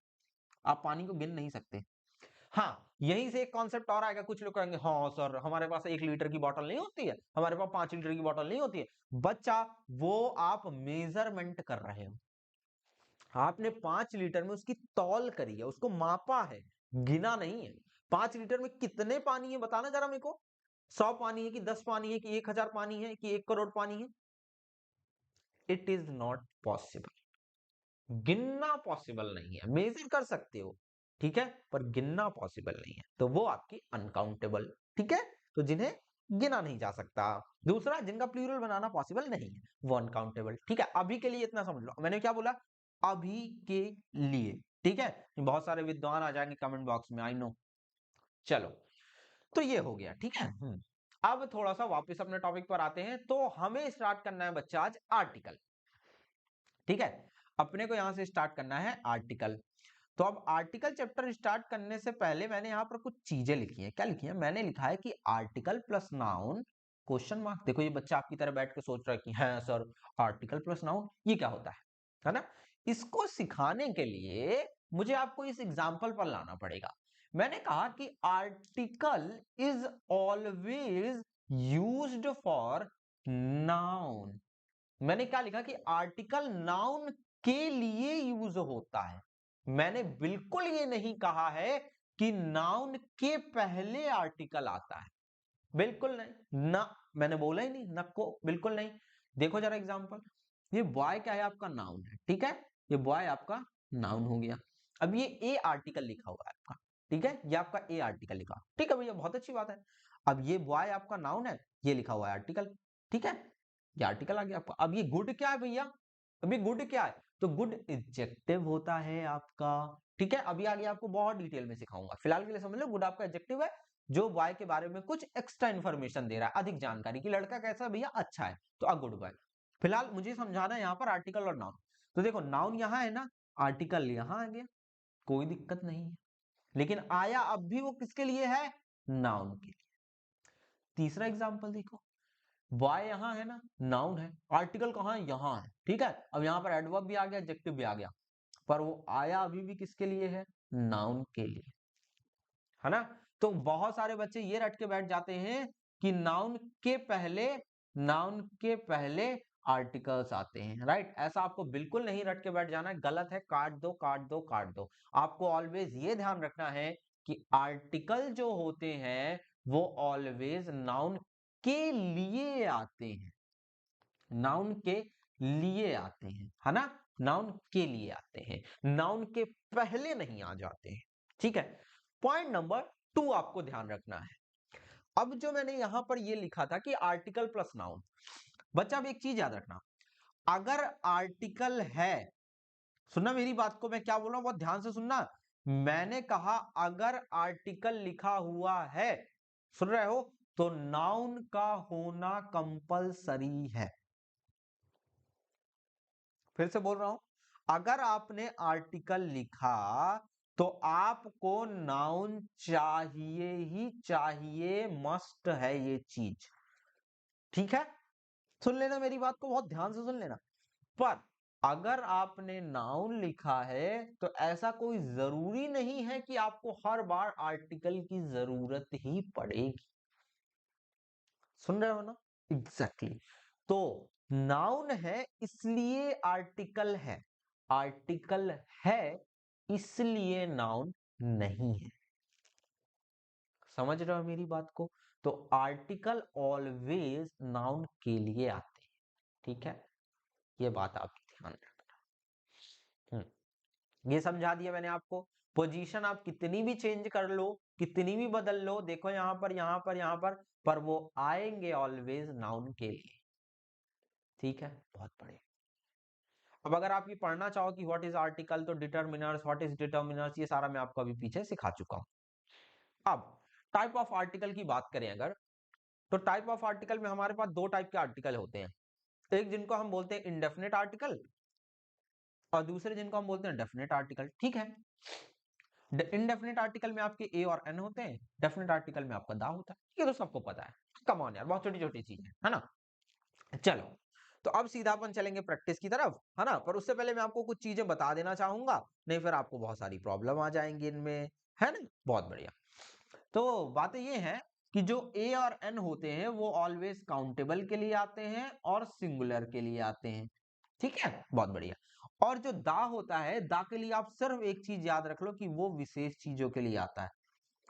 आप पानी को गिन नहीं सकते, हाँ, यहीं से एक कॉन्सेप्ट और आएगा। कुछ लोग कहेंगे हाँ सर हमारे पास 1 लीटर की बॉटल नहीं होती है, हमारे पास 5 लीटर की बॉटल नहीं होती है। बच्चा, वो आप मेजरमेंट कर रहे हो, आपने 5 लीटर में उसकी तौल करी है, उसको मापा है, गिना नहीं है। 5 लीटर में कितने पानी है बताना जरा मेरे को। 100 पानी है कि 10 पानी है कि 1000 पानी है कि 1 करोड़ पानी है? It is not possible. गिनना पॉसिबल नहीं है। मेजर कर सकते हो, ठीक है, पर गिनना पॉसिबल नहीं है, तो वो आपकी अनकाउंटेबल, ठीक है, तो जिन्हें गिना नहीं जा सकता। दूसरा, जिनका प्लूरल बनाना पॉसिबल नहीं है, वो अनकाउंटेबल, ठीक है। अभी के लिए इतना समझ लो, मैंने क्या बोला, अभी के लिए, ठीक है। बहुत सारे विद्वान आ जाएंगे कमेंट बॉक्स में, आई नो। चलो, तो ये हो गया, ठीक है। अब थोड़ा सा वापस अपने टॉपिक पर आते हैं। तो हमें स्टार्ट करना है बच्चा आज आर्टिकल, ठीक है। अपने को यहां से स्टार्ट करना है आर्टिकल। तो अब आर्टिकल चैप्टर स्टार्ट करने से पहले मैंने यहां पर कुछ चीजें लिखी हैं। क्या लिखी है? मैंने लिखा है कि article plus noun question mark. देखो, ये बच्चा आपकी तरह बैठ के सोच रहा है कि है सर आर्टिकल प्लस नाउन ये क्या होता है ना। इसको सिखाने के लिए मुझे आपको इस एग्जाम्पल पर लाना पड़ेगा। मैंने कहा कि article is always used for noun. मैंने क्या लिखा कि आर्टिकल नाउन के लिए यूज होता है। मैंने बिल्कुल ये नहीं कहा है कि नाउन के पहले आर्टिकल आता है, बिल्कुल नहीं ना। मैंने बोला ही नहीं, न को बिल्कुल नहीं। देखो जरा एग्जांपल, ये बॉय क्या है? आपका नाउन है, ठीक है। ये बॉय आपका नाउन हो गया। अब ये ए आर्टिकल लिखा हुआ है आपका, ठीक है, ये आपका ए आर्टिकल लिखा, ठीक है भैया, बहुत अच्छी बात है। अब ये बॉय आपका नाउन है, ये लिखा हुआ है आर्टिकल, ठीक है, ये आर्टिकल आ गया आपका। अब ये गुड क्या है भैया? अभी गुड क्या है? तो गुड एडजेक्टिव होता है आपका, ठीक है। अभी आगे आपको बहुत डिटेल में सिखाऊंगा, फिलहाल के लिए समझ लो गुड आपका एडजेक्टिव है, जो बॉय के बारे में कुछ एक्स्ट्रा इन्फॉर्मेशन दे रहा है, अधिक जानकारी, कि लड़का कैसा है भैया, अच्छा है, तो अ गुड बॉय। फिलहाल मुझे समझाना है यहाँ पर आर्टिकल और नाउन। तो देखो, नाउन यहाँ है ना, आर्टिकल यहाँ आ गया, कोई दिक्कत नहीं है। लेकिन आया अब भी वो किसके लिए है? नाउन के लिए। तीसरा एग्जाम्पल देखो, बॉय यहां है ना, नाउन है, आर्टिकल कहां है? यहां है, ठीक है। अब यहां पर एडवर्ब भी आ गया, एडजेक्टिव भी आ गया, पर वो आया अभी भी किसके लिए है? नाउन के लिए, है ना। तो बहुत सारे बच्चे ये रट के बैठ जाते हैं कि नाउन के पहले आर्टिकल्स आते हैं, राइट। ऐसा आपको बिल्कुल नहीं रट के बैठ जाना है, गलत है, काट दो काट दो काट दो। आपको ऑलवेज ये ध्यान रखना है कि आर्टिकल जो होते हैं वो ऑलवेज नाउन के लिए आते हैं, नाउन के लिए आते हैं, है ना, नाउन के लिए आते हैं, नाउन के पहले नहीं आ जाते हैं, ठीक है। पॉइंट नंबर 2 आपको ध्यान रखना है। अब जो मैंने यहां पर ये लिखा था कि आर्टिकल प्लस नाउन, बच्चा अब एक चीज याद रखना, अगर आर्टिकल है, सुनना मेरी बात को, मैं क्या बोल रहा हूं बहुत ध्यान से सुनना। मैंने कहा अगर आर्टिकल लिखा हुआ है, सुन रहे हो, तो नाउन का होना कंपलसरी है। फिर से बोल रहा हूं, अगर आपने आर्टिकल लिखा तो आपको नाउन चाहिए ही चाहिए, मस्ट है ये चीज, ठीक है। सुन लेना मेरी बात को, बहुत ध्यान से सुन लेना। पर अगर आपने नाउन लिखा है तो ऐसा कोई जरूरी नहीं है कि आपको हर बार आर्टिकल की जरूरत ही पड़ेगी। सुन रहे हो ना? एग्जैक्टली तो नाउन है इसलिए आर्टिकल है, आर्टिकल है इसलिए नाउन नहीं है। समझ रहे हो मेरी बात को? तो आर्टिकल ऑलवेज नाउन के लिए आते हैं, ठीक है, ये बात आप ध्यान रखना। ये समझा दिया मैंने आपको। पोजीशन आप कितनी भी चेंज कर लो, कितनी भी बदल लो, देखो यहां पर यहां पर यहां पर वो आएंगे ऑलवेज नाउन के लिए, ठीक है, बहुत बढ़िया। अब अगर आप ये पढ़ना चाहो कि व्हाट इज आर्टिकल, तो डिटर्मिनर्स, व्हाट इज डिटर्मिनर्स, ये सारा मैं आपको अभी पीछे सिखा चुका हूं। अब टाइप ऑफ आर्टिकल की बात करें अगर, तो टाइप ऑफ आर्टिकल में हमारे पास 2 टाइप के आर्टिकल होते हैं। एक जिनको हम बोलते हैं इंडेफिनेट आर्टिकल, और दूसरे जिनको हम बोलते हैं डेफिनेट आर्टिकल, ठीक है। इनडेफिनेट आर्टिकल में आपके ए और एन होते हैं, डेफिनेट आर्टिकल में आपका दा होता है, ये तो सबको पता है। कम ऑन यार, बहुत छोटी छोटी चीज है ना। चलो, तो अब सीधा अपन चलेंगे प्रैक्टिस की तरफ, है ना। पर उससे पहले मैं आपको कुछ चीजें बता देना चाहूंगा, नहीं फिर आपको बहुत सारी प्रॉब्लम आ जाएंगी इनमें, है ना, बहुत बढ़िया। तो बातें ये है कि जो ए और एन होते हैं वो ऑलवेज काउंटेबल के लिए आते हैं और सिंगुलर के लिए आते हैं, ठीक है, बहुत बढ़िया। और जो दा होता है, दा के लिए आप सिर्फ एक चीज याद रख लो कि वो विशेष चीजों के लिए आता है,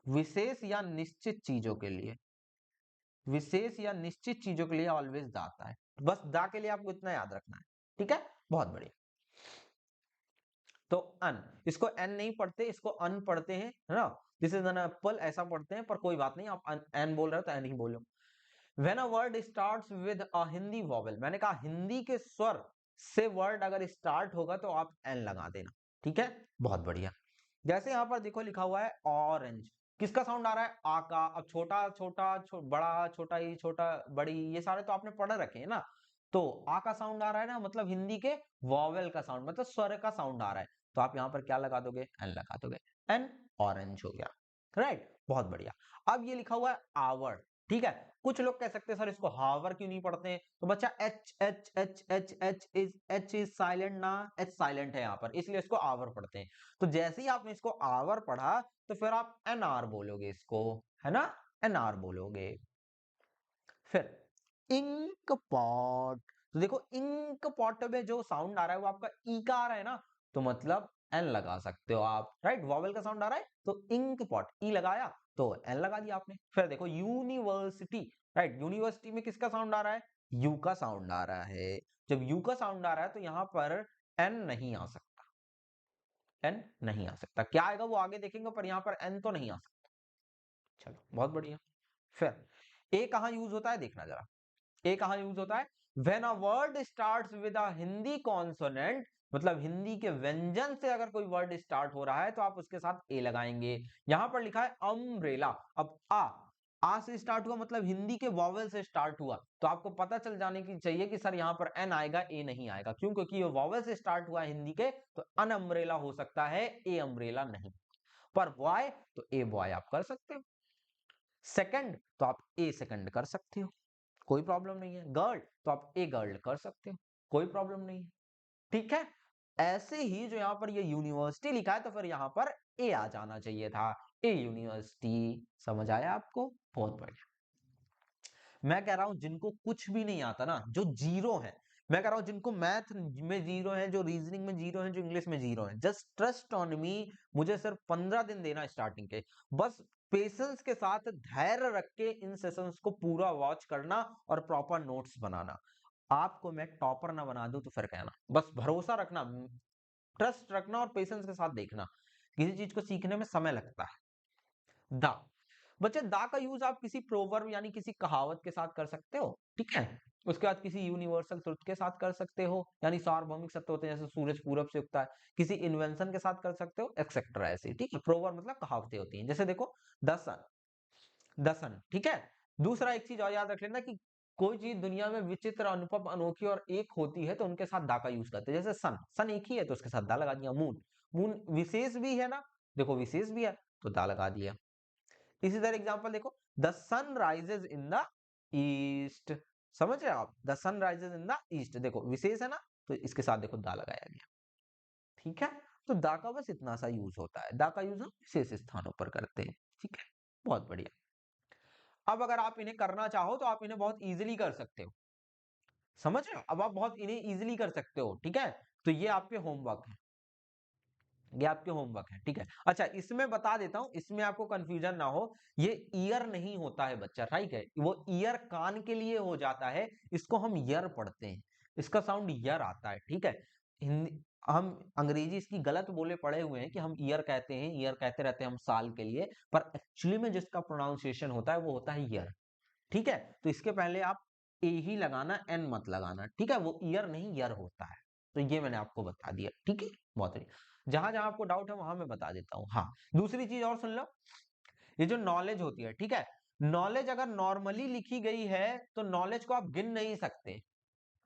विशेष या निश्चित चीजों के लिए, विशेष या निश्चित चीजों के लिए ऑलवेज दा आता है। बस दा के लिए आपको इतना याद रखना है, ठीक है, बहुत बढ़िया। तो अन, इसको एन नहीं पढ़ते, इसको अन पढ़ते हैं, है ना, दिस इज एन एप्पल ऐसा पढ़ते हैं, पर कोई बात नहीं, आप एन बोल रहे हो तो एन ही बोलो। When a word starts with a Hindi vowel, मैंने कहा हिंदी के स्वर से वर्ड अगर स्टार्ट होगा तो आप एन लगा देना, ठीक है, बहुत बढ़िया। जैसे यहां पर देखो लिखा हुआ है ऑरेंज, किसका साउंड आ रहा है, आ का। अब छोटा छोटा बड़ा छोटा ही छोटा बड़ी, ये सारे तो आपने पढ़ रखे हैं ना, तो आ का साउंड आ रहा है ना, मतलब हिंदी के वॉवेल का साउंड, मतलब स्वर का साउंड आ रहा है, तो आप यहां पर क्या लगा दोगे, एन लगा दोगे, एन ऑरेंज हो गया, राइट, बहुत बढ़िया। अब ये लिखा हुआ है आवर, ठीक है, कुछ लोग कह सकते हैं सर इसको हावर क्यों नहीं पढ़ते हैं, तो बच्चा H H H H H is silent ना, एच साइलेंट है यहाँ पर, इसलिए इसको आवर पढ़ते हैं। तो जैसे ही आपने इसको आवर पढ़ा तो फिर आप एन आर बोलोगे इसको, है ना, एन आर बोलोगे। फिर इंक पॉट, तो देखो इंक पॉट में जो साउंड आ रहा है वो आपका ई का आ रहा है ना, तो मतलब एन लगा सकते हो आप, राइट, वॉवेल का साउंड आ रहा है तो इंक पॉट, ई लगाया तो एन लगा दिया आपने। फिर देखो यूनिवर्सिटी, राइट, यूनिवर्सिटी में किसका साउंड आ रहा है, यू का साउंड आ रहा है, जब यू का साउंड आ रहा है तो यहां पर एन नहीं आ सकता, एन नहीं आ सकता, क्या आएगा वो आगे देखेंगे, पर यहां पर एन तो नहीं आ सकता। चलो बहुत बढ़िया। फिर ए कहां यूज होता है देखना जरा, ए कहां यूज होता है, when a word starts with a Hindi consonant, मतलब हिंदी के व्यंजन से अगर कोई वर्ड स्टार्ट हो रहा है तो आप उसके साथ ए लगाएंगे। यहां पर लिखा है अम्ब्रेला, अब आ से स्टार्ट हुआ मतलब हिंदी के वॉवेल से स्टार्ट हुआ, तो आपको पता चल जाने की चाहिए कि सर यहां पर एन आएगा, ए नहीं आएगा, क्यों, क्योंकि ये वॉवेल से स्टार्ट हुआ हिंदी के, तो अन अम्ब्रेला हो सकता है, ए अम्ब्रेला नहीं। पर बॉय तो ए बॉय आप कर सकते हो, सेकंड तो आप ए सेकंड कर सकते हो, कोई प्रॉब्लम नहीं है, गर्ल तो आप ए गर्ल कर सकते हो, कोई प्रॉब्लम नहीं है, ठीक है। ऐसे ही जो यहाँ पर ये यूनिवर्सिटी लिखा है तो फिर यहाँ पर ए आ जाना चाहिए था, ए यूनिवर्सिटी, समझ आया आपको, बहुत बढ़िया। मैं कह रहा हूं जिनको कुछ भी नहीं आता ना, जो जीरो है, मैं कह रहा हूं जिनको मैथ में जीरो है, जो रीजनिंग में जीरो है, जो इंग्लिश में जीरो है, जस्ट ट्रस्ट ऑन मी, मुझे सिर्फ 15 दिन देना स्टार्टिंग के, बस पेशेंस के साथ धैर्य रख के इन सेशंस को पूरा वॉच करना और प्रॉपर नोट्स बनाना। आपको मैं टॉपर ना बना दूं तो फिर कहना, बस भरोसा रखना, ट्रस्ट रखना और पेशेंस के साथ देखना, किसी चीज को सीखने में समय लगता है। दा, बच्चे दा का यूज आप किसी प्रोवर्ब यानी किसी कहावत के साथ कर सकते हो, ठीक है, उसके बाद किसी यूनिवर्सल ट्रुथ के साथ कर सकते हो, यानी सार्वभौमिक सत्य होते हैं जैसे सूरज पूरब से उगता है, किसी इन्वेंशन के साथ कर सकते हो, एक्सेट्रा, ऐसे, ठीक है, प्रोवर्ब मतलब कहावतें होती हैं, जैसे देखो द सन, द सन, ठीक है। दूसरा एक चीज और याद रख लेना कि कोई चीज दुनिया में विचित्र, अनुपम, अनोखी और एक होती है तो उनके साथ दा का यूज करते हैं, जैसे सन, सन एक ही है तो उसके साथ दा लगा दिया, मून, मून विशेष भी है ना, देखो विशेष भी है तो दा लगा दिया। इसी तरह एग्जांपल देखो, the sun rises in the east, समझ रहे हो आप, the sun rises in the east, देखो विशेष है ना, तो इसके साथ देखो दा लगाया गया, ठीक है। तो दा का बस इतना सा यूज होता है, दा का यूज हम विशेष स्थानों पर करते हैं, ठीक है, बहुत बढ़िया। अब अगर आप इन्हें करना चाहो तो आप इन्हें बहुत इजीली कर सकते हो, समझ रहे हो, अब आप बहुत इन्हें इजीली कर सकते हो, ठीक है। तो ये आपके होमवर्क है, ये आपके होमवर्क है, ठीक है। अच्छा इसमें बता देता हूं, इसमें आपको कंफ्यूजन ना हो, ये ईयर नहीं होता है बच्चा, ठीक है, वो ईयर कान के लिए हो जाता है, इसको हम ईयर पढ़ते हैं, इसका साउंड ईयर आता है, ठीक है। हिंदी, हम अंग्रेजी इसकी गलत बोले पड़े हुए हैं कि हम ईयर कहते हैं, ईयर कहते रहते हैं हम साल के लिए, पर एक्चुअली में जिसका प्रोनाउंसिएशन होता है वो होता है ईयर, ठीक है। तो इसके पहले आप ए ही लगाना, एन मत लगाना, ठीक है, वो ईयर नहीं ईयर होता है, तो ये मैंने आपको बता दिया, ठीक है, बहुत बढ़िया। जहां जहां आपको डाउट है वहां मैं बता देता हूँ। हाँ, दूसरी चीज और सुन लो, ये जो नॉलेज होती है, ठीक है, नॉलेज अगर नॉर्मली लिखी गई है तो नॉलेज को आप गिन नहीं सकते,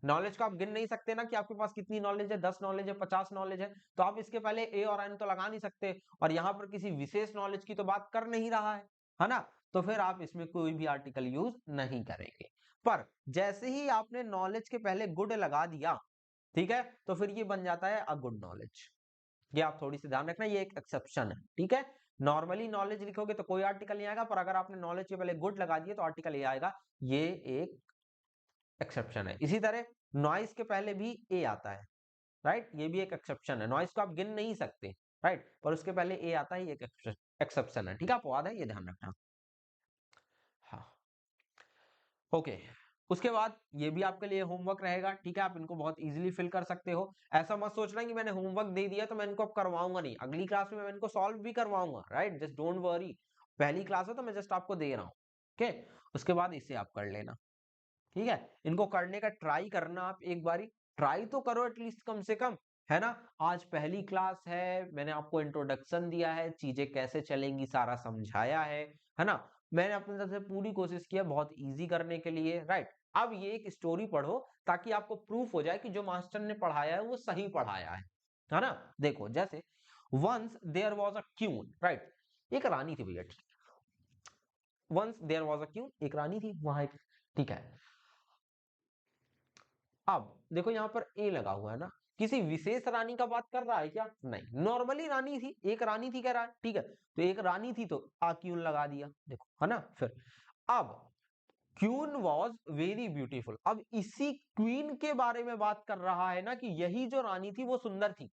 नॉलेज को आप गिन नहीं सकते ना, कि आपके पास कितनी नॉलेज है, 10 नॉलेज है, 50 नॉलेज है, तो आप इसके पहले ए और एन तो लगा नहीं सकते, और यहां पर किसी विशेष नॉलेज की तो बात कर नहीं रहा है ना, तो फिर आप इसमें कोई भी आर्टिकल यूज नहीं करेंगे। पर जैसे ही आपने नॉलेज के पहले गुड लगा दिया, ठीक है, तो फिर ये बन जाता है अ गुड नॉलेज, ये आप थोड़ी सी ध्यान रखना, ये एक एक्सेप्शन है, ठीक है। नॉर्मली नॉलेज लिखोगे तो कोई आर्टिकल नहीं आएगा, पर अगर आपने नॉलेज के पहले गुड लगा दिए तो आर्टिकल ए आएगा। ये एक एक्सेप्शन है। इसी तरह नॉइस के पहले भी ए आता है, राइट, ये भी एक एक्सेप्शन है। नॉइस को आप गिन नहीं सकते, राइट, पर उसके पहले ए आता है, ये एक एक्सेप्शन है। ठीक है, अपवाद है, ये ध्यान रखना। हाँ, ओके। उसके बाद ये भी आपके लिए होमवर्क रहेगा, ठीक है, आप इनको बहुत इजीली फिल कर सकते हो। ऐसा मत सोचना कि मैंने होमवर्क दे दिया तो मैं इनको अब करवाऊंगा नहीं, अगली क्लास में मैं इनको सॉल्व भी करवाऊंगा, राइट, जस्ट डोंट वरी। पहली क्लास है तो मैं जस्ट आपको दे रहा हूँ, ओके। उसके बाद इसे आप कर लेना, ठीक है। इनको करने का ट्राई करना, आप एक बारी ट्राई तो करो एटलीस्ट, कम से कम, है ना। आज पहली क्लास है, मैंने आपको इंट्रोडक्शन दिया है, चीजें कैसे चलेंगी सारा समझाया है ना। मैंने अपनी तरफ से पूरी कोशिश की है बहुत इजी करने के लिए, राइट। अब ये एक स्टोरी पढ़ो ताकि आपको प्रूफ हो जाए कि जो मास्टर ने पढ़ाया है वो सही पढ़ाया है ना। देखो, जैसे once there was a queen, right, एक रानी थी भैया, once there was a queen, एक रानी थी वहां एक, ठीक है। अब देखो यहाँ पर ए लगा हुआ है ना, किसी विशेष रानी का बात कर रहा है क्या? नहीं, नॉर्मली रानी थी, एक रानी थी कह रहा है, ठीक है। तो एक रानी थी तो आ क्यून लगा दिया, देखो, है ना। फिर अब क्वीन वॉज वेरी ब्यूटीफुल, अब इसी क्वीन के बारे में बात कर रहा है ना कि यही जो रानी थी वो सुंदर थी।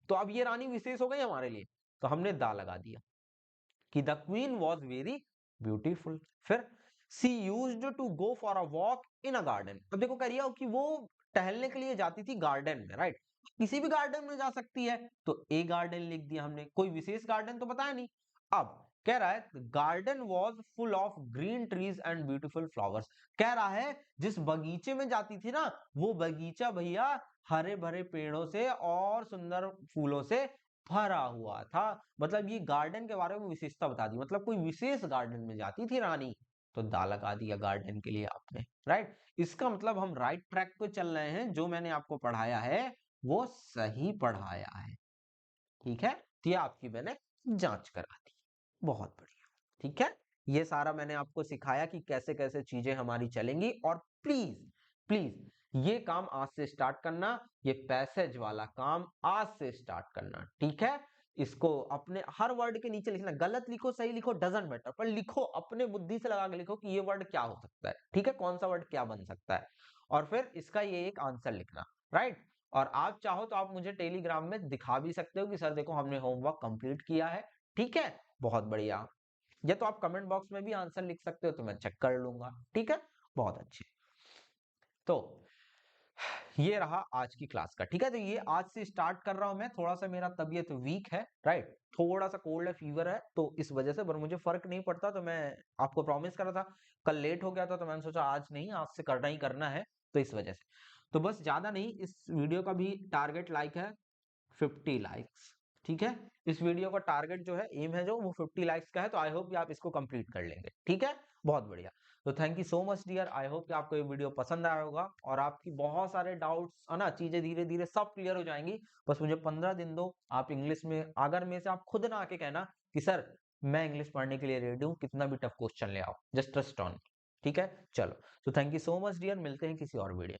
तो अब ये रानी विशेष हो गई हमारे लिए, तो हमने दा लगा दिया कि the queen was very beautiful. फिर she used to go for a walk in a garden, अब देखो कह रही है कि वो टहलने के लिए जाती थी गार्डन में, राइट। किसी भी गार्डन में जा सकती है, तो ए गार्डन लिख दिया हमने, कोई विशेष गार्डन तो बताया नहीं। अब कह रहा है garden was full of green trees and beautiful flowers, कह रहा है जिस बगीचे में जाती थी ना, वो बगीचा भैया हरे भरे पेड़ों से और सुंदर फूलों से भरा हुआ था। मतलब ये गार्डन के बारे में विशेषता बता दी, मतलब कोई विशेष गार्डन में जाती थी रानी, तो दा लगा दिया गार्डन के लिए आपने, राइट। इसका मतलब हम राइट ट्रैक पे चल रहे हैं, जो मैंने आपको पढ़ाया है वो सही पढ़ाया है, ठीक है। तो ये आपकी मैंने जांच करा दी, बहुत बढ़िया, ठीक है। ये सारा मैंने आपको सिखाया कि कैसे कैसे चीजें हमारी चलेंगी। और प्लीज प्लीज ये काम आज से स्टार्ट करना, ये पैसेज वाला काम आज से स्टार्ट करना, ठीक है। इसको अपने हर वर्ड के नीचे लिखना, गलत लिखो सही लिखो डजंट मैटर, पर लिखो, अपने बुद्धि से लगा के लिखो कि ये वर्ड क्या हो सकता है, ठीक है, कौन सा वर्ड क्या बन सकता है। और फिर इसका ये एक आंसर लिखना, राइट। और आप चाहो तो आप मुझे टेलीग्राम में दिखा भी सकते हो कि सर देखो हमने होमवर्क कंप्लीट किया है, ठीक है, बहुत बढ़िया। या तो आप कमेंट बॉक्स में भी आंसर लिख सकते हो, तो मैं चेक कर लूंगा, ठीक है, बहुत अच्छे। तो ये रहा आज की क्लास का, ठीक है। तो ये आज से स्टार्ट कर रहा हूं मैं, थोड़ा सा मेरा तबीयत वीक है, राइट, थोड़ा सा कोल्ड है, फीवर है, तो इस वजह से, पर मुझे फर्क नहीं पड़ता, तो मैं आपको प्रॉमिस कर रहा था, कल लेट हो गया था तो मैंने सोचा आज नहीं, आज से करना ही करना है, तो इस वजह से। तो बस ज्यादा नहीं, इस वीडियो का भी टारगेट लाइक है 50 लाइक्स, ठीक है। इस वीडियो का टारगेट जो है, एम है जो, वो 50 लाइक्स का है, तो आई होप कि आप इसको कंप्लीट कर लेंगे, ठीक है, बहुत बढ़िया। तो thank you so much dear, I hope कि आपको ये वीडियो पसंद आया होगा, और आपकी बहुत सारे डाउट्स है ना, चीजें धीरे धीरे सब क्लियर हो जाएंगी। बस मुझे 15 दिन दो, आप इंग्लिश में अगर में से आप खुद ना आके कहना कि सर मैं इंग्लिश पढ़ने के लिए रेडी हूँ, कितना भी टफ क्वेश्चन ले आओ, जस्ट ट्रस्ट ऑन, ठीक है। चलो, तो thank you so much dear, मिलते हैं किसी और वीडियो।